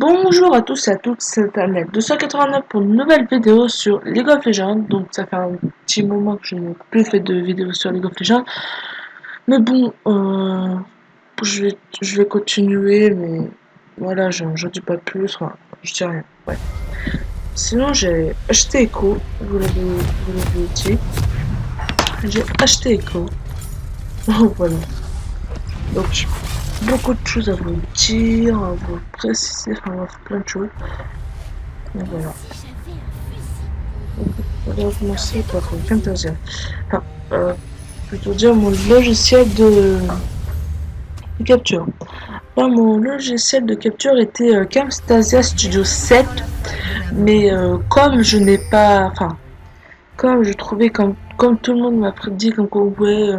Bonjour à tous et à toutes, c'est Annette 289 pour une nouvelle vidéo sur League of Legends. Donc ça fait un petit moment que je n'ai plus fait de vidéo sur League of Legends. Mais bon, je vais continuer, mais voilà, j'en dis pas plus, enfin, je dis rien. Ouais. Sinon j'ai acheté Echo, vous l'avez dit. J'ai acheté Echo. Voilà. Donc beaucoup de choses à vous dire, à vous préciser, enfin bref, plein de choses. Donc voilà. On va commencer par Camtasia. Enfin, plutôt dire mon logiciel de capture. Là, mon logiciel de capture était Camtasia Studio 7, mais comme je n'ai pas, enfin, comme je trouvais comme tout le monde m'a dit comme quoi ouais,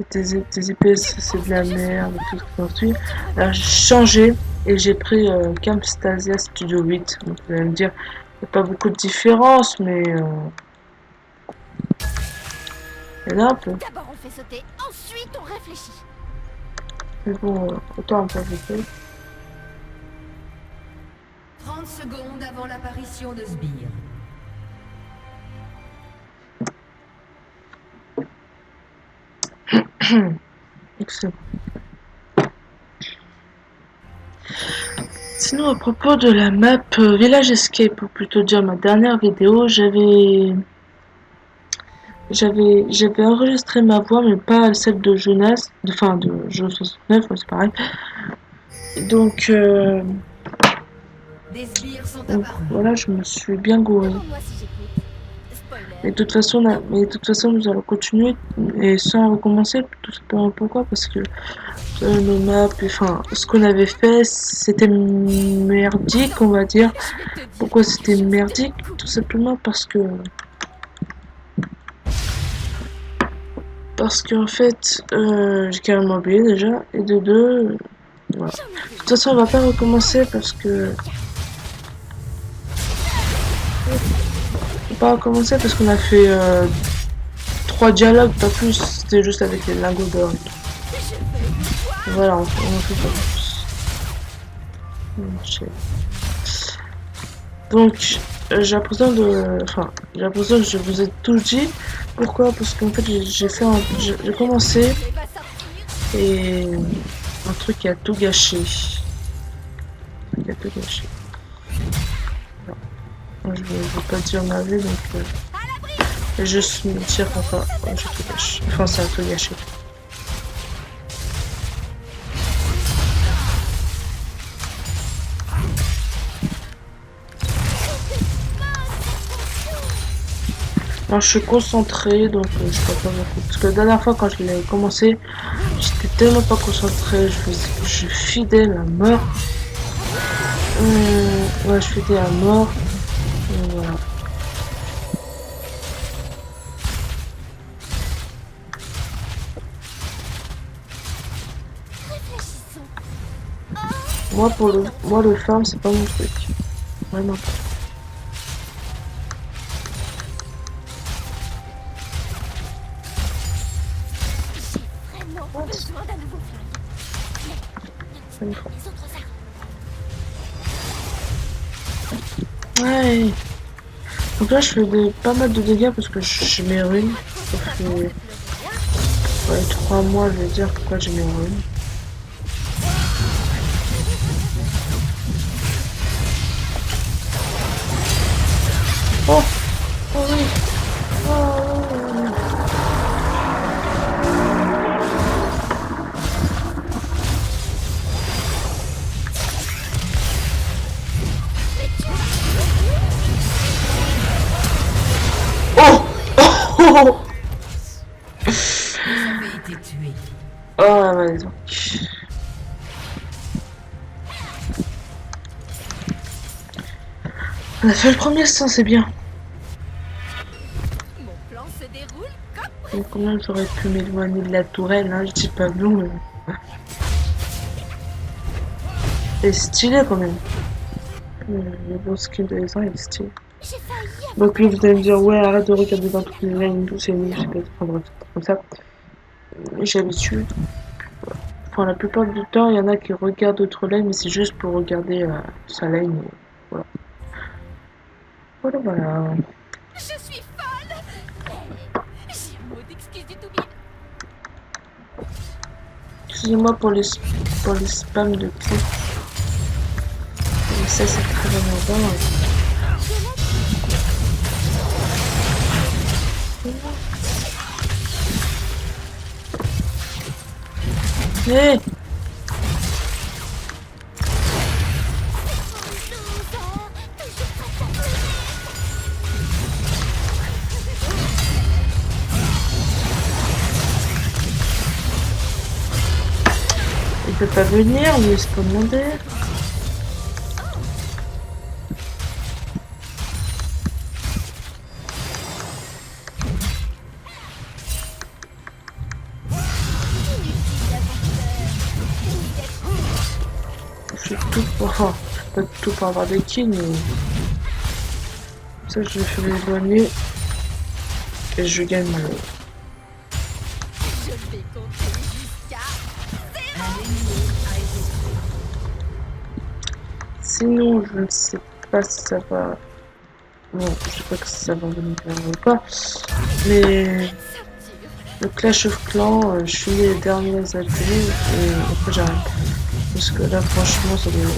tes IPS c'est de la merde, tout ce qui s'ensuit. Alors j'ai changé et j'ai pris Camtasia Studio 8. Donc vous allez me dire, il n'y a pas beaucoup de différence, mais il y en a un peu. D'abord on fait sauter, ensuite on réfléchit. Mais bon, autant un peu vite. 30 secondes avant l'apparition de Sbire. Excellent. Sinon, à propos de la map Village Escape, ou plutôt dire ma dernière vidéo, j'avais enregistré ma voix, mais pas celle de jeunesse, enfin de jeu 69, ouais, c'est pareil. Donc, Des sbires sont donc apparus. voilà, je me suis bien gouré. Demande-moi si j'écoute. Spoiler. Mais de toute façon, nous allons continuer et sans recommencer, tout simplement pourquoi, parce que nos maps, enfin, ce qu'on avait fait, c'était merdique, on va dire. Je vais te dire Pourquoi quelque c'était chose. merdique? Tout simplement parce qu'en fait, j'ai carrément oublié déjà, et de deux, voilà. J'en avais De toute façon, on va pas recommencer parce que qu'on a fait 3 dialogues, pas plus. C'était juste avec les lingots d'or. Voilà, on fait pas plus. Donc, j'ai l'impression que je vous ai tout dit. Pourquoi? Parce qu'en fait, j'ai commencé Elle va sortir. et un truc qui a tout gâché. Non, je vais pas dire ma vie, donc je vais juste me dire qu'enfin, j'ai tout gâché. Enfin, ça a tout gâché. Alors, je suis concentrée, donc je peux pas beaucoup. Parce que la dernière fois, quand je l'ai commencé, j'étais tellement pas concentrée, je fidais à mort. Ouais, je fidais à mort. Et voilà. Réfléchissons. Moi, le farm, c'est pas mon truc. Vraiment pas. J'ai vraiment besoin d'un nouveau flingue. Ça me faut. Les autres armes. Ouais. Donc là, je fais pas mal de dégâts parce que j'ai mes runes. Ça fait ouais, 3 mois, je vais dire, pourquoi j'ai mes runes. Oh! Oh oui! Oh, oui. Oh! Oh! Vous avez été tué. Oh, ouais, donc. On a fait le premier sens, c'est bien. Mon plan se déroule comme Donc, comment j'aurais pu m'éloigner de la tourelle, hein, je dis pas non, mais... C'est stylé quand même. Le beau skin de les uns, il est stylé. j'ai failli. Donc lui, vous allez me dire, ouais, arrête de regarder dans toutes les lignes, tout c'est nul, je sais pas, enfin bref, comme ça. J'ai l'habitude. Enfin, la plupart du temps, il y en a qui regardent d'autres lanes, mais c'est juste pour regarder sa lane. Et voilà. Voilà, voilà. Je suis folle. J'ai un mot d'excuse du tout bien. Excusez-moi pour les spams de clics. Mais ça, c'est très amusant. Hé! Il peut pas venir, mais il peut demander. Je fais tout pour... Enfin, pas tout pour avoir des kills, mais... Ça, je fais l'éloigner. Et je gagne mon... Je vais compter jusqu'à... Sinon, je ne sais pas si ça va... Bon, je sais pas que ça va venir ou pas. Mais... Le Clash of Clans, je suis les dernières années et après j'arrête. Parce que là, franchement, ça devient de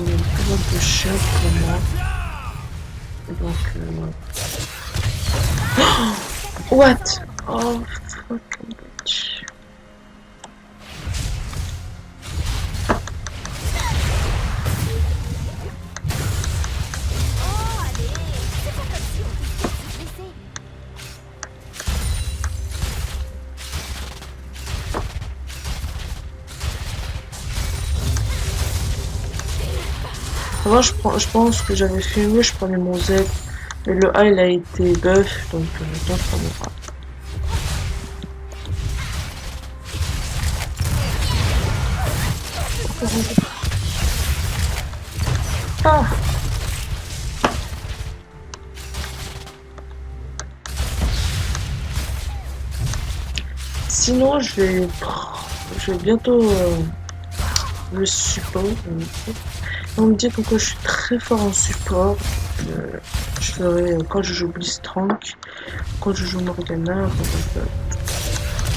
plus en plus cher pour moi. Et donc, what? Oh, fucking bitch. Oh, allez. C'est pas comme si on pouvait se blesser. Avant, je pense que j'avais fait mieux, je prenais mon Z. Mais le A, il a été buff, donc je prends mon A. Ah! Sinon, je vais bientôt le support. On me dit pourquoi je suis très fort en support. Je ferai quand je joue Blitzcrank, quand je joue Morgana.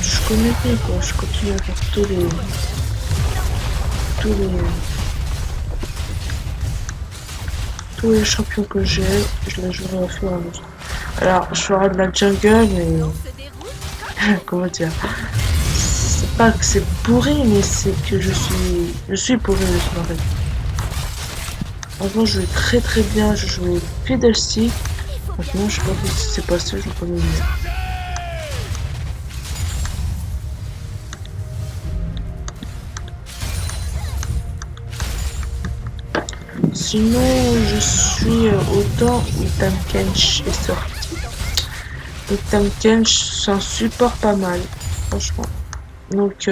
Je connais bien quoi. Je continue à faire tous les champions que j'ai. Je les jouerai au fur et à mesure. Alors, je ferai de la jungle, mais On se déroule. comment dire? C'est pas que c'est pourri, mais c'est que je suis pourri de ce moment. Avant, je jouais très très bien, je jouais Fiddlestick. Maintenant, je sais pas ce qui s'est passé, je connais mieux. Sinon, je suis autant où Tam Kench est sorti. Et Tam Kench, c'est un support pas mal, franchement. Donc,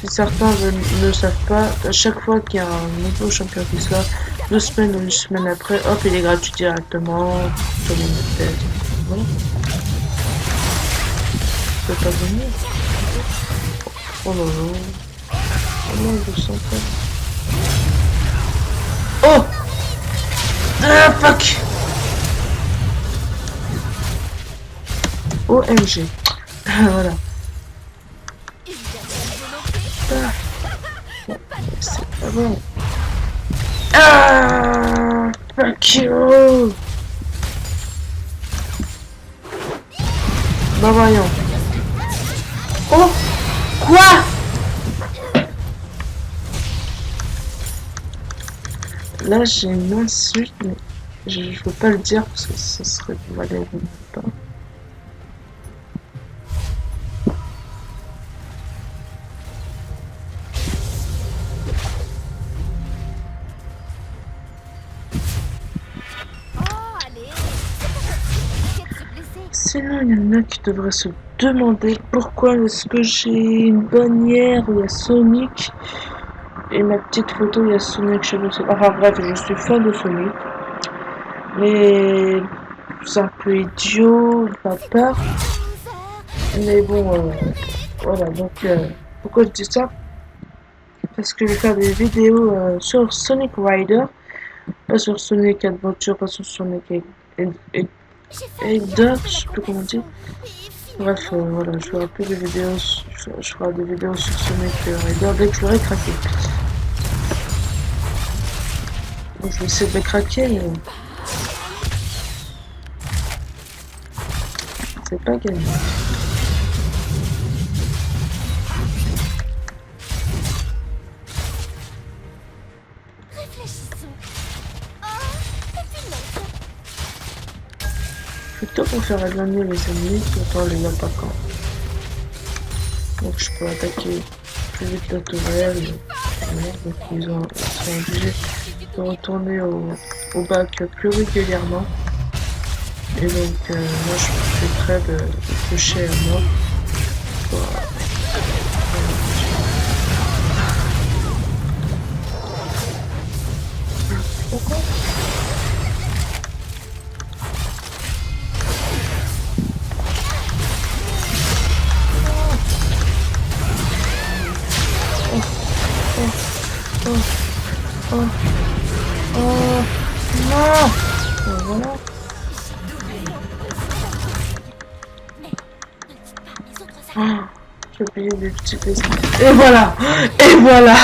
si certains ne le savent pas, à chaque fois qu'il y a un nouveau champion qui sort, 2 semaines ou une semaine après, hop, il est gratuit directement. Tout le monde fait. Voilà. Je peux pas venir. Oh là là. Oh non, je sens pas. Oh! Ah, fuck! OMG. Voilà. Ah. Bon, c'est pas bon. Ah! Fuck you! Bah voyons. Oh! Quoi? Là, j'ai une insulte, mais je peux pas le dire parce que ça serait malheureux. Pas. Oh, allez. C'est pas comme si on pouvait se blesser. Sinon, il y en a qui devraient se demander pourquoi est-ce que j'ai une bannière où il y a Sonic et ma petite photo il y a Sonic Shadow. Enfin bref, je suis fan de Sonic. Mais c'est un peu idiot, pas peur. Mais bon, voilà, donc pourquoi je dis ça? parce que je vais faire des vidéos sur Sonic Rider, pas sur Sonic Adventure, pas sur Sonic J'ai failli Egg, rater je la sais plus comment on dit. compétition. Et Bref, finalement, voilà, je ferai plus de vidéos, je ferai des vidéos sur Sonic Rider dès que je l'aurai craqué. Donc je vais essayer de le craquer, mais c'est pas gagné. réfléchissons. Oh, et puis non. Plutôt pour faire éloigner les ennemis qu'autant les attaquants. Donc je peux attaquer plus vite la tourelle. Voilà, donc ils sont obligés de retourner au bac plus régulièrement. Et donc moi je suis prêt de toucher à mort. Pourquoi? Oh, oh, non! Voilà. Mais ne dites pas mes autres actes. Ah, j'ai oublié des petits plaisirs. Et voilà! Et voilà!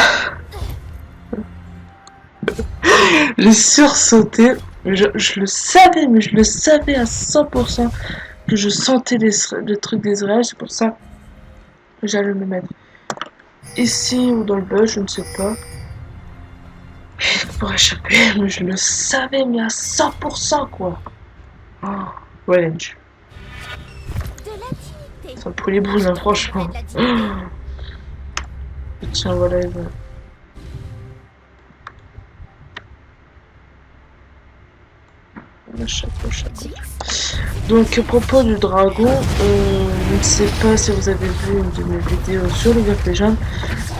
J'ai sursauté. Je le savais, mais je le savais à 100% que je sentais le truc d'Israël. C'est pour ça que j'allais me mettre ici ou dans le bug, je ne sais pas. Pour échapper, mais je le savais, mais à 100% quoi. Oh, Challenge. De l'intimité. Ça me fout les boules, hein, franchement. De la dignité. Tiens, voilà, voilà. Donc, à propos du dragon, je ne sais pas si vous avez vu une de mes vidéos sur League of Legends.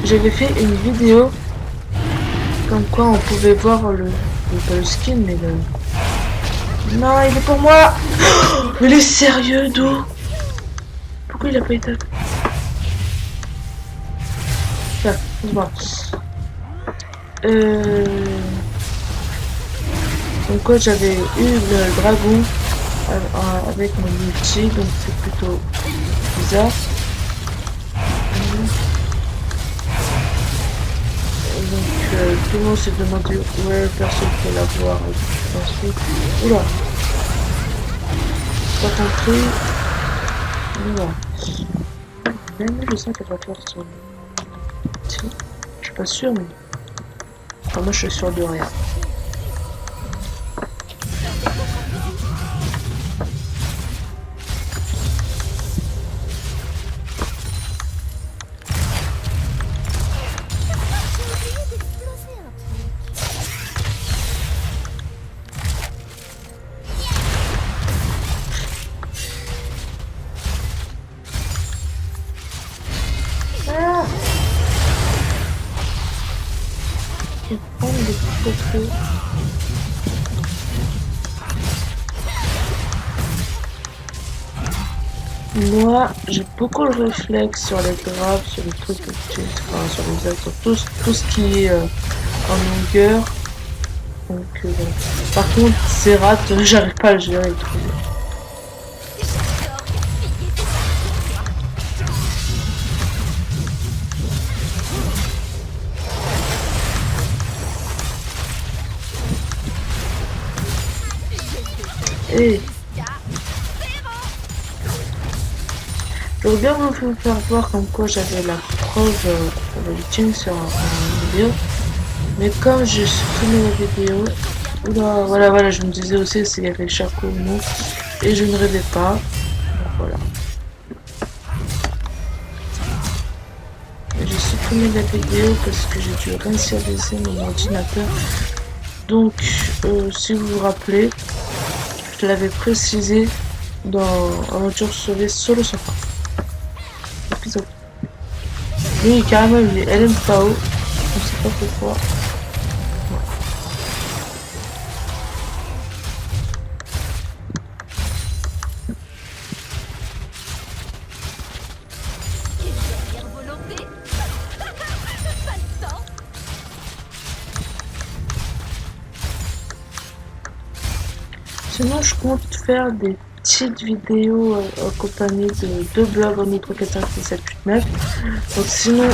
J'avais fait une vidéo comme quoi on pouvait voir pas le skin, mais le... Non, il est pour moi. Oh, il est sérieux, d'où? Pourquoi il a pas été... Tiens, dis-moi. Donc quoi, j'avais eu le dragon avec mon ulti, donc c'est plutôt bizarre. Et donc tout le monde s'est demandé ouais, personne ne peut l'avoir. Ensuite, oula, pas compris. Oula. Même je sens qu'elle va faire son ulti. Je suis pas sûre, mais enfin, moi je suis sûre de rien. Moi, j'ai beaucoup le réflexe sur les graves, sur les trucs petites, enfin sur les axes, sur tout ce qui est en longueur. Donc, voilà. Par contre, ces rats, j'arrive pas à le gérer le truc. Et j'aurais bien voulu vous faire voir comme quoi j'avais la preuve de l'ultime sur une vidéo. Mais comme j'ai supprimé la vidéo, oula, voilà, je me disais aussi s'il y avait Chaco ou non. Et je ne rêvais pas. Donc voilà. J'ai supprimé la vidéo parce que j'ai dû réinitialiser mon ordinateur. Donc, si vous vous rappelez, je l'avais précisé dans Aventure sauvée sur le sofa. Épisode. Lui, carrément, elle aime pas haut. Je ne sais pas pourquoi. Sinon, je compte faire des petites vidéos accompagnées de deux blogs en micro 4, 5, 6, 7, 8, 9. Donc sinon,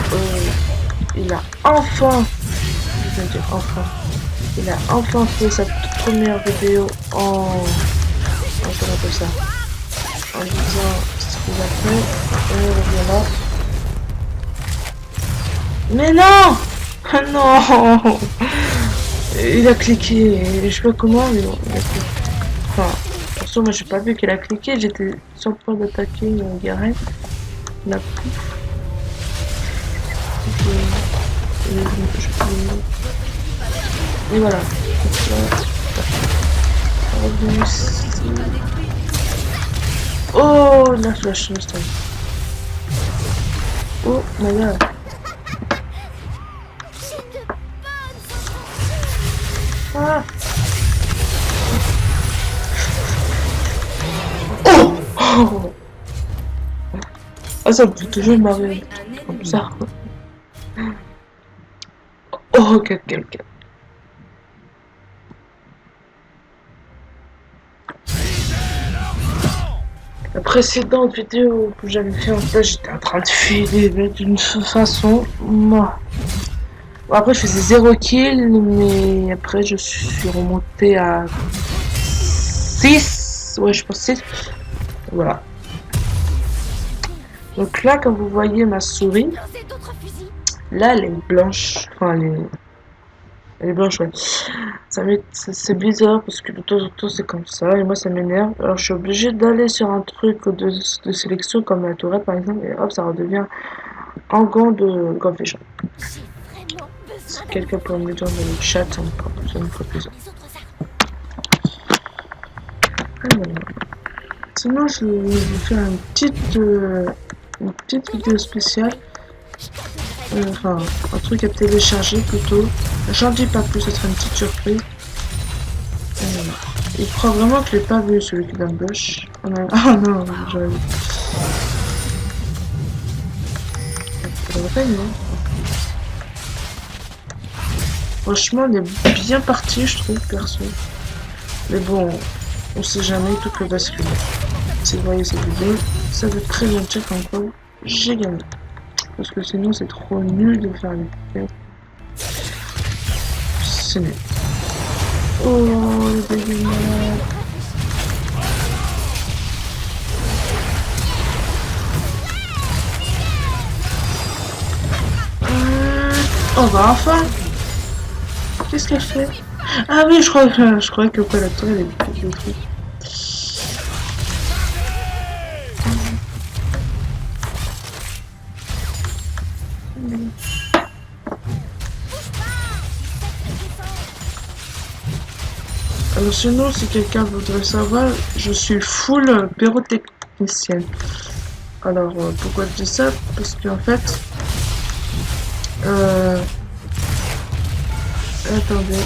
il a enfin, je vais dire enfin, il a enfin fait sa toute première vidéo comment on appelle ça, en disant ce qu'il a fait. Et voilà. Mais non! Ah non! Il a cliqué, je sais pas comment, mais bon, il a cliqué. Enfin, attention, moi j'ai pas vu qu'elle a cliqué, j'étais sur le point d'attaquer Garen. La pouf. Et voilà. Oh, la flash, le stun. Oh my god. Ah. Oh, oh. Ah, ça me fait toujours marrer comme ça. Oh, quelqu'un. La précédente vidéo que j'avais fait en fait, j'étais en train de filer d'une façon. Moi. Bon, après, je faisais 0 kill, mais après, je suis remonté à 6. Ouais, je pense 6. Voilà. Donc là, comme vous voyez ma souris, là, elle est blanche. Enfin, elle est blanche, ouais. C'est bizarre parce que de temps en temps, c'est comme ça. Et moi, ça m'énerve. Alors, je suis obligée d'aller sur un truc de sélection, comme la tourette, par exemple. Et hop, ça redevient en gant de Gantfish. Si quelqu'un peut me dire dans le chat, ça me ferait plaisir. Alors, sinon, je vais faire une petite vidéo spéciale. Enfin, un truc à télécharger plutôt. J'en dis pas plus, ce sera une petite surprise. Il croit vraiment que je l'ai pas vu celui qui l'embauche. Ah non, j'aurais vu. Ça va pas, non? Franchement, on est bien parti, je trouve, perso. Mais bon, on sait jamais, tout peut basculer. Si vous voyez cette vidéo, ça veut très bien dire qu'en gros, j'ai gagné. Parce que sinon, c'est trop nul de faire une vidéo. C'est nul. Oh, le dégât malade. Oh bah enfin. Qu'est-ce qu'elle fait? Ah oui, je croyais que quoi, la tour elle est le truc. Alors sinon, si quelqu'un voudrait savoir, je suis full pyrotechnicienne. Alors pourquoi je dis ça? Parce qu'en fait, attendez.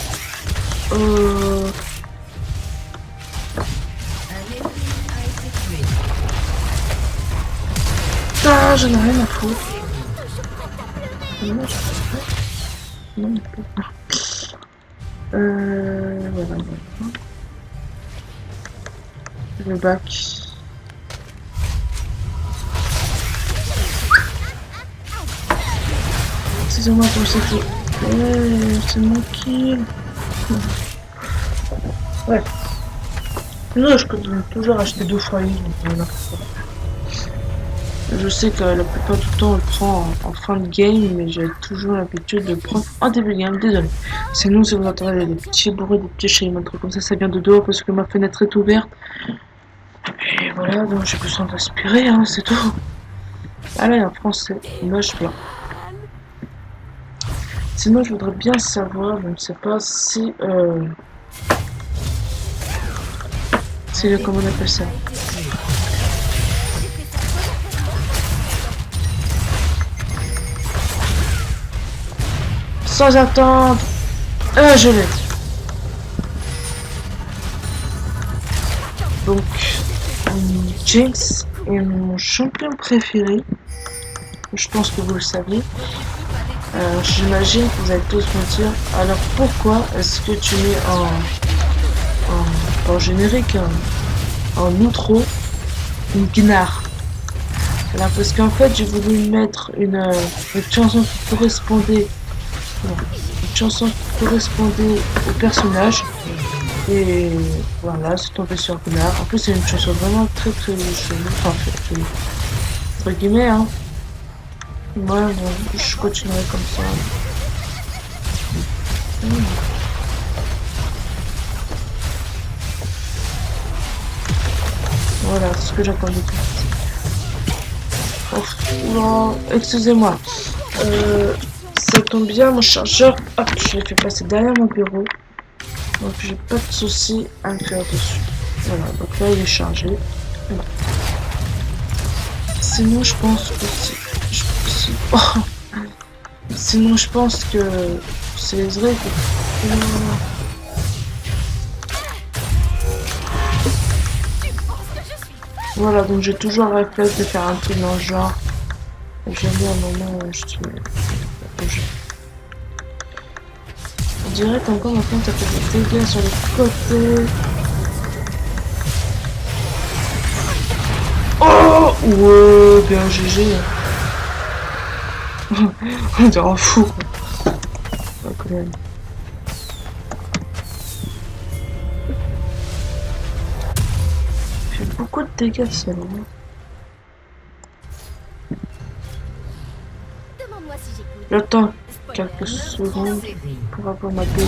Ah, j'en ai rien à foutre. Non, voilà. Le bac. Excusez-moi pour ce qui... c'est mon kill. Ouais. Non, je continue toujours à acheter 2 fois une. Je sais que la plupart du temps on le prend en fin de game, mais j'ai toujours l'habitude de le prendre en début de game, désolé. Sinon, si vous entendez des petits bruits, des petits chiens, un truc comme ça vient de dehors parce que ma fenêtre est ouverte. Et voilà, donc j'ai besoin d'aspirer, hein, c'est tout. Allez, en français, moche blanc. Sinon, je voudrais bien savoir, je ne sais pas si... comment on appelle ça? Sans attendre. Je l'ai. Donc, James est mon champion préféré. Je pense que vous le saviez. J'imagine que vous allez tous me dire, alors pourquoi est-ce que tu mets en générique, en outro, une guinard. Alors parce qu'en fait j'ai voulu mettre une chanson qui correspondait, une chanson qui correspondait au personnage. Et voilà, c'est tombé sur Gunnar. En plus, c'est une chanson vraiment très très jolie. Enfin, jolie. Entre guillemets, hein. Ouais, bon, je continuerai comme ça. Voilà, c'est ce que j'attendais. Oh, excusez-moi. Ça tombe bien, mon chargeur, hop, je l'ai fait passer derrière mon bureau. Donc j'ai pas de souci à me faire dessus. Voilà, donc là il est chargé. Voilà. Sinon je pense que sinon je pense que c'est vrai que voilà, donc j'ai toujours le réflexe de faire un truc dans le genre. J'aime bien un moment où je suis. On dirait qu'encore maintenant ça fait des dégâts sur les côtés. Oh ouais, bien GG. On dirait un fou. Ouais, quand même. Fait beaucoup de dégâts celle-là. Demande-moi si j'écoute. J'attends quelques secondes pour avoir ma BF.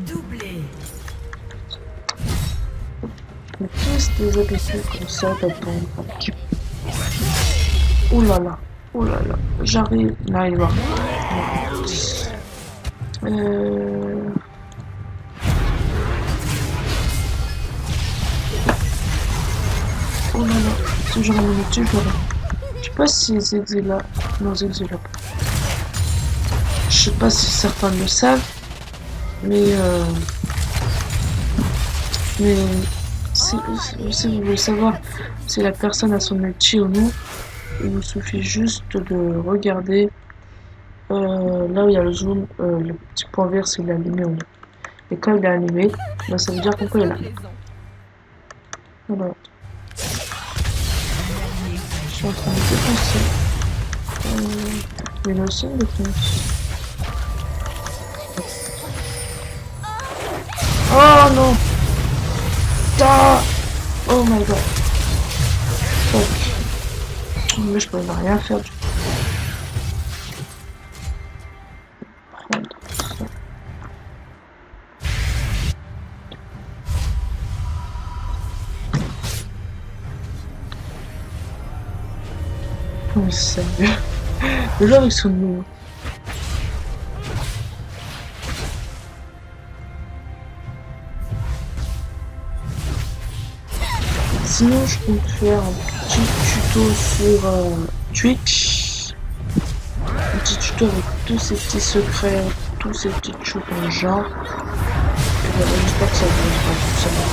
Doublé. Mais tous des habitudes comme ça d'attendre un petit peu. Oh là là, oh là là, j'arrive. Là, il va. Oh là là, toujours un minute, toujours. Je sais pas si Ziggy là. Non, Ziggy là. Je sais pas si certains le savent, mais si vous voulez savoir si la personne a son ulti ou non, il vous suffit juste de regarder là où il y a le zoom, le petit point vert s'il est allumé ou non. Et quand il est allumé, ben, ça veut dire qu'on est là. Voilà. Je suis en train de dépenser. Il y a aussi une défense. Oh non! Ah! Oh my god! Fuck. Mais je peux rien faire du tout. Oh, sérieux? Le genre, ils sont nouveaux. Sinon, je compte faire un petit tuto sur Twitch. Un petit tuto avec tous ces petits secrets, tous ces petites choses dans le genre. Et voilà, j'espère que ça vous aidera.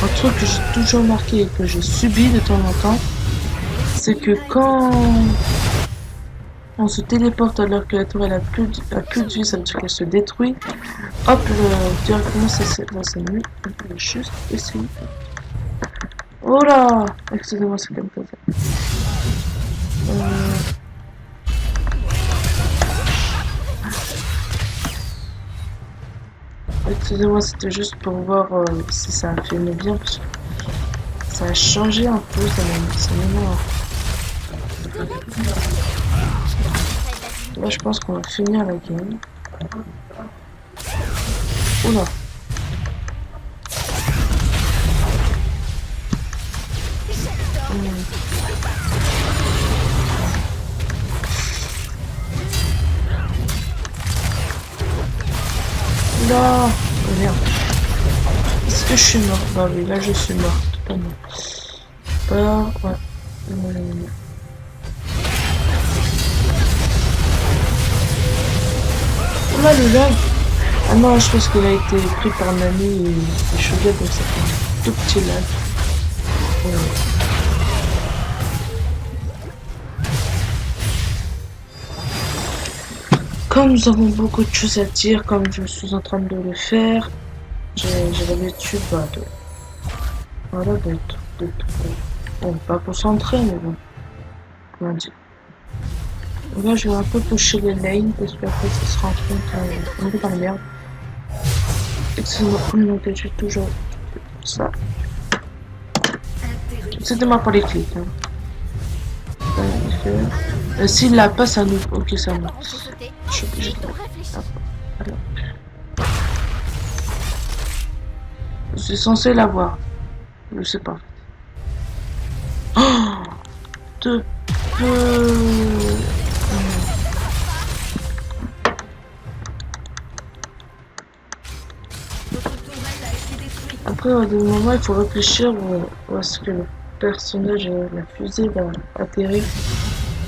Un truc que j'ai toujours marqué et que j'ai subi de temps en temps, c'est que quand on se téléporte alors que la tour elle a plus de vie, ça veut dire qu'elle se détruit. Hop, directement ça s'ennuie. On peut juste essayer. Oh là! Excusez-moi, c'est comme ça. Excusez-moi, c'était juste pour voir si ça a filmé bien. Parce que ça a changé un peu, ça m'énerve. Là, je pense qu'on va finir la game. Oula. Oula. Oh merde. Est-ce que je suis mort? Bah oui, là je suis mort, totalement. Ouais. Oula, le lag. Ah non, je pense qu'il a été pris par Nami et Shogun, donc ça fait un tout petit lag. Comme nous avons beaucoup de choses à dire, comme je suis en train de le faire, j'ai l'habitude de, voilà, d'être, bon, pas concentré, mais bon, comment dire. Là, je vais un peu toucher les lanes, parce qu'après, ça se rend compte, on est dans la merde. Excusez-moi, je suis toujours ça. C'était pas les clics. Hein. S'il l'a pas, ça nous. Ok, ça nous. Je suis obligé de le. Je suis censé l'avoir. Je sais pas. Oh, de peu. Après, à des moments, il faut réfléchir où est-ce que le personnage et la fusée va atterrir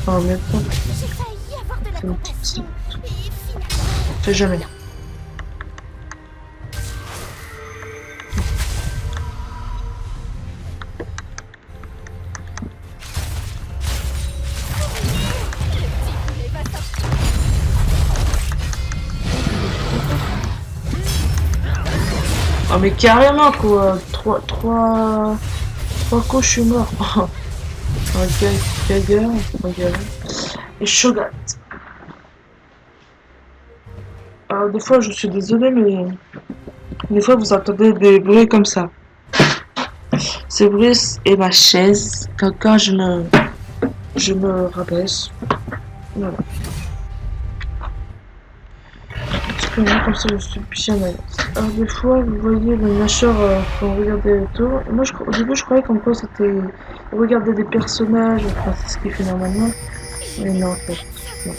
en même temps. J'ai failli avoir de la C'est une petite compassion. cible. Et finalement, On fait jamais. il va sortir. Oh mais carrément quoi, trois coups je suis mort. Ok, Gagger, et Shogat. Alors des fois je suis désolé mais des fois vous entendez des bruits comme ça. C'est bruit et ma chaise quand je me rabaisse. Voilà. Comme ça je suis bien à l'aise. Alors des fois vous voyez le nageur quand vous regardez autour. Moi au début je croyais comme quoi c'était regarder des personnages, enfin c'est ce qu'il fait normalement. Mais non en fait. Non.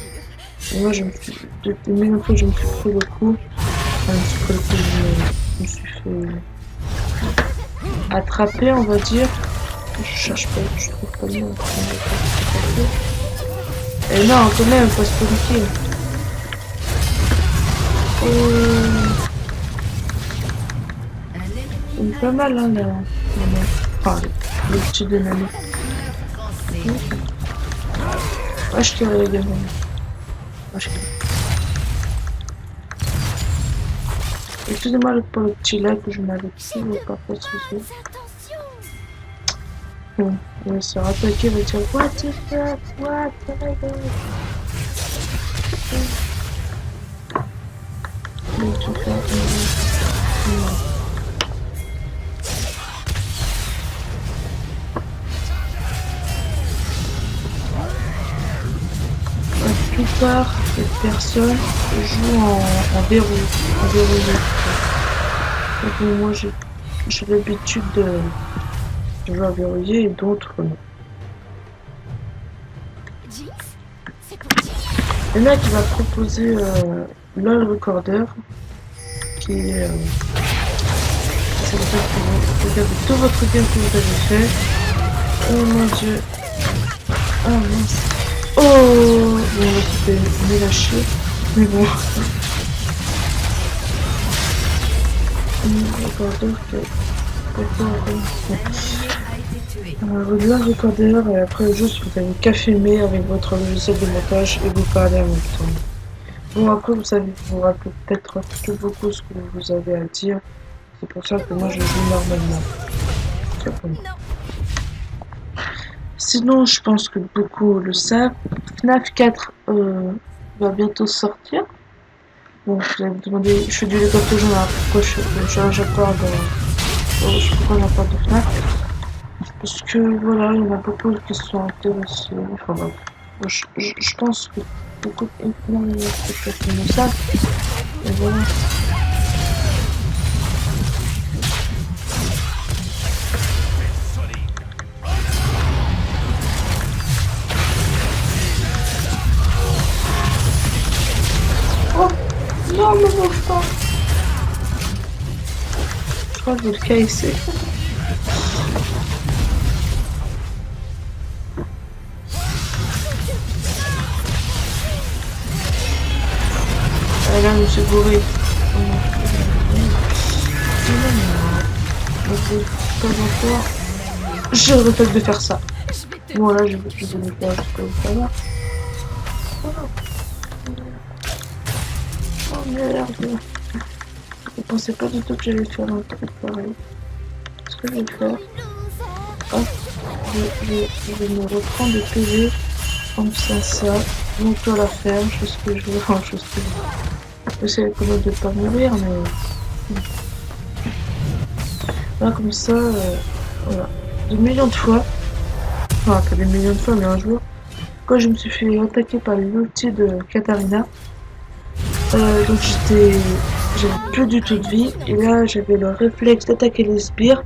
Et moi je me suis. Depuis mille fois je me suis pris le coup. Enfin, je me suis pris le coup, je me suis fait attraper on va dire. Je cherche pas, je trouve pas le nom. Et non quand même, faut se paniquer. Il est pas mal hein là. Enfin, le petit de l'année. Ah, je te regarde. Excusez-moi pour le petit lag que je m'avais dit, mais pas de soucis. Bon, il va se rattaquer, il va dire what the fuck, what the my god. Mais tout faire, la plupart des personnes jouent en verrouillé. Donc moi j'ai l'habitude de jouer en verrouillé et d'autres non. Jinx, c'est pour Jinx. Le mec il va proposer LOL Recorder qui est ça veut dire que vous regardez tout votre game que vous avez fait. Oh mon dieu. Ah mince. Oh bon là c'était nul à chier. Mais bon. Recorder que. Le recorder et après juste vous avez qu'à filmer avec votre logiciel de montage et vous parlez en même temps. Bon après vous savez vous rappelez peut-être plus beaucoup ce que vous avez à dire. C'est pour ça que moi je joue normalement. Sinon je pense que beaucoup le savent. FNAF 4 va bientôt sortir. Bon vous allez me demander, je fais du Lego toujours là, pourquoi je parle de. Pourquoi on parle de FNAF? Parce que voilà, il y en a beaucoup qui sont intéressés. Enfin bref. Je pense que beaucoup énormément de personnes le savent. Et voilà. Oh non, me bouge pas. Je crois que je vais le caisser. Ah là, je me suis gouré. Je répète de faire ça. Bon là, je vais le faire jusqu'à tout à l'heure. Oh merde. Je pensais pas du tout que j'allais faire un truc pareil. Ce que je vais faire, hop, je vais me reprendre des PV comme ça. Donc à la faire, je sais ce que je veux, enfin je sais ce que je veux. J'essaie quand même de pas mourir, mais là comme ça, voilà. Des millions de fois, enfin pas des millions de fois, mais un jour, quand je me suis fait attaquer par l'ulti de Katarina, donc j'avais plus du tout de vie, et là j'avais le réflexe d'attaquer les sbires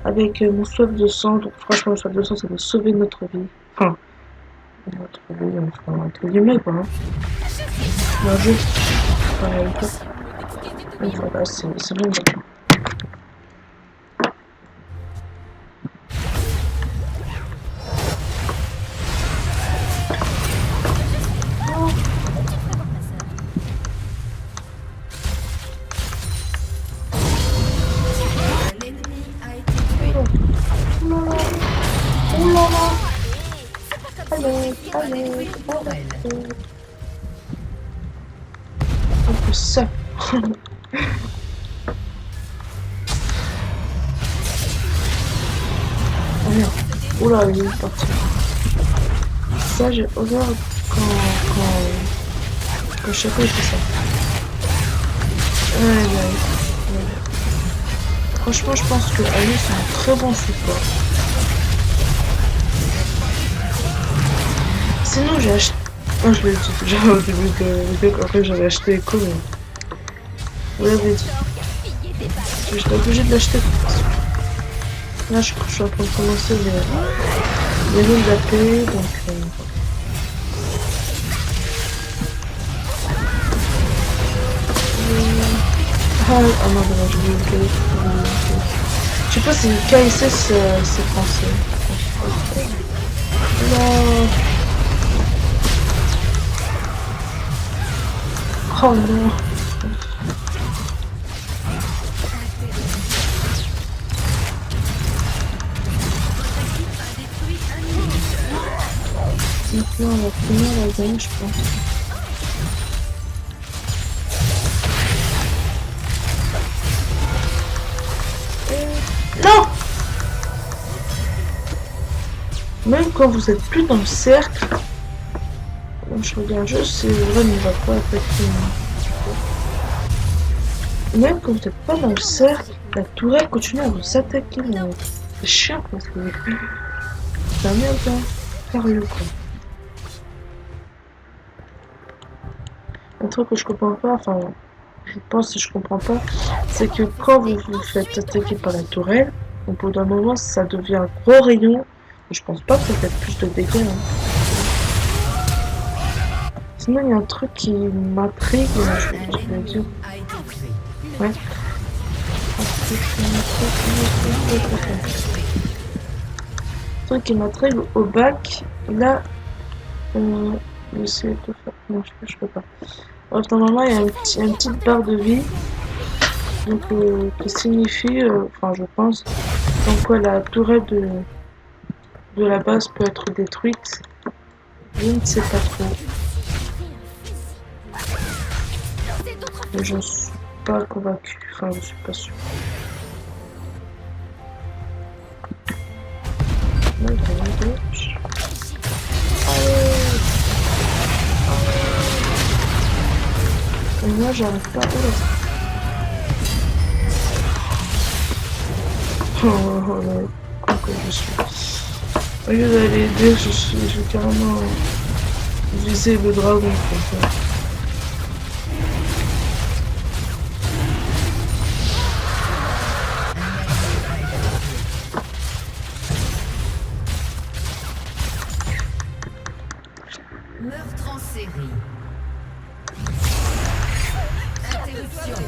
avec mon soif de sang. Donc franchement, le soif de sang, ça va sauver notre vie. Enfin, notre vie, enfin, entre guillemets, quoi. Hein. Un jeu. Et voilà, c'est bon. L'ennemi a été tué. Allez, Pour elle. un peu ça. Oh merde. Oula, il est parti. Ça, j'ai horreur quand Chaco il fait ça. Ouais. Franchement, je pense que Ali c'est un très bon support. Sinon, j'ai acheté. Oh, je l'ai dit déjà au début de la vidéo qu'après j'avais acheté Echo, mais. Vous l'avez dit. J'étais obligée de l'acheter. Là, je suis en train de commencer les runes d'AP, donc. Ah non, je vais oublier. Je sais pas si KSS c'est français. Non. Oh non. Donc là, on va finir la game, je pense. Non! Même quand vous êtes plus dans le cercle, je regarde juste si Ren ne va pas attaquer. Même quand vous n'êtes pas dans le cercle, la tourelle continue à vous attaquer. C'est chiant quoi. C'est un merde, hein. Sérieux quoi. Un truc que je comprends pas, enfin, je pense que je comprends pas, c'est que quand vous vous faites attaquer par la tourelle, au bout d'un moment ça devient un gros rayon. Et je pense pas que ça fait plus de dégâts. Hein. Sinon il y a un truc qui m'intrigue, je vais dire. Ouais. Un truc qui m'intrigue au bac, là, j'essaie de faire. Non, je peux pas. Bref, normalement il y a une petite barre de vie. Donc, qui signifie, enfin je pense, donc quoi la tourelle de la base peut être détruite. Je ne sais pas trop. Mais je ne suis pas convaincue, enfin je suis pas sûre. Et moi j'arrive pas à oh, con que je suis. Au lieu d'aller aider, je vais carrément viser le dragon comme ça. Meurtre en série. Interruption.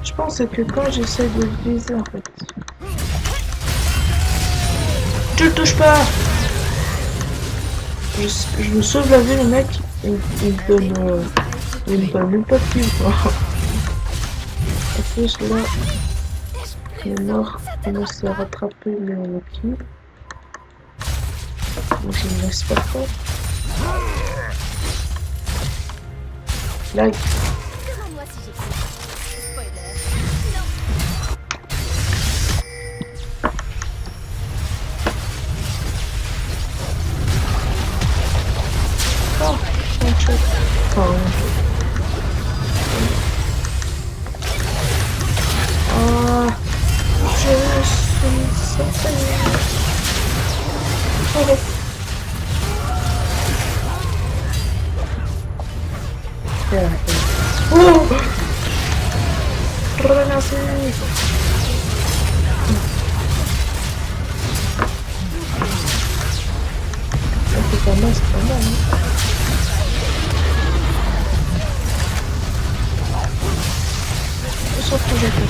Je pense que quand j'essaie de le viser en fait. Tu le touches pas! Je me sauve la vie, le mec, il me donne même pas de kill quoi. En plus là, il est mort, il commence à rattraper le kill. Donc je ne laisse pas faire. Like. Demande-moi si j'ai compris. Spoiler. Non. Oh, one shot. Oh, one shot. Ah, je suis certaine. Oh. Yeah. Oh! Merci. C'est pas mal, c'est pas mal. Hein. On s'en fout, j'ai fait.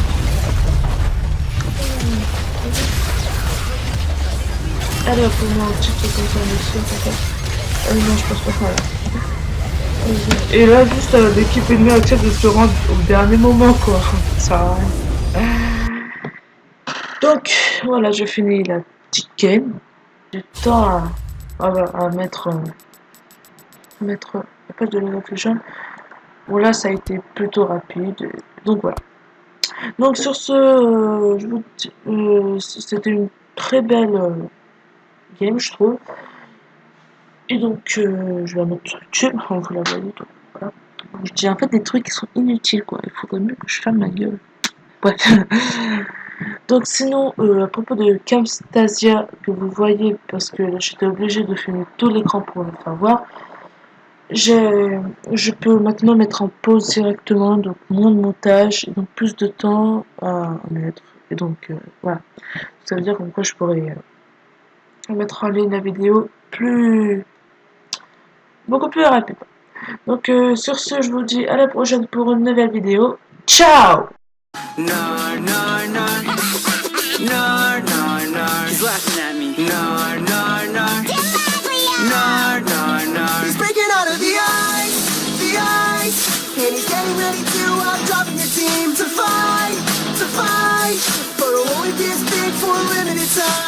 Allez, pour moi, un petit truc comme ça, dessus, peut-être. Non, je pense pas. Voilà. Et là, juste l'équipe ennemie accepte de se rendre au dernier moment, quoi. Ça. Donc, voilà, je finis la petite game. Du temps à mettre la page de League of Legends. Bon, là, ça a été plutôt rapide. Donc, voilà. Donc, sur ce, je vous c'était une très belle game, je trouve. Et donc, je vais la mettre sur YouTube, vous la voyez. Donc, voilà. Je dis en fait des trucs qui sont inutiles, quoi. Il faudrait mieux que je ferme ma gueule. Bref. Donc, sinon, à propos de Camstasia que vous voyez, parce que là, j'étais obligée de filmer tout l'écran pour le faire voir. Je peux maintenant mettre en pause directement, donc moins de montage, et donc plus de temps à mettre. Et donc, voilà. Ça veut dire qu'en quoi je pourrais mettre en ligne la vidéo beaucoup plus rapide. Donc sur ce, je vous dis à la prochaine pour une nouvelle vidéo. Ciao! No, no, no. No, no, no. He's laughing at me. No, no, no. No, no, no. He's breaking out of the ice. And he's getting ready to drop in your team to fight. For a war this big for a limited time.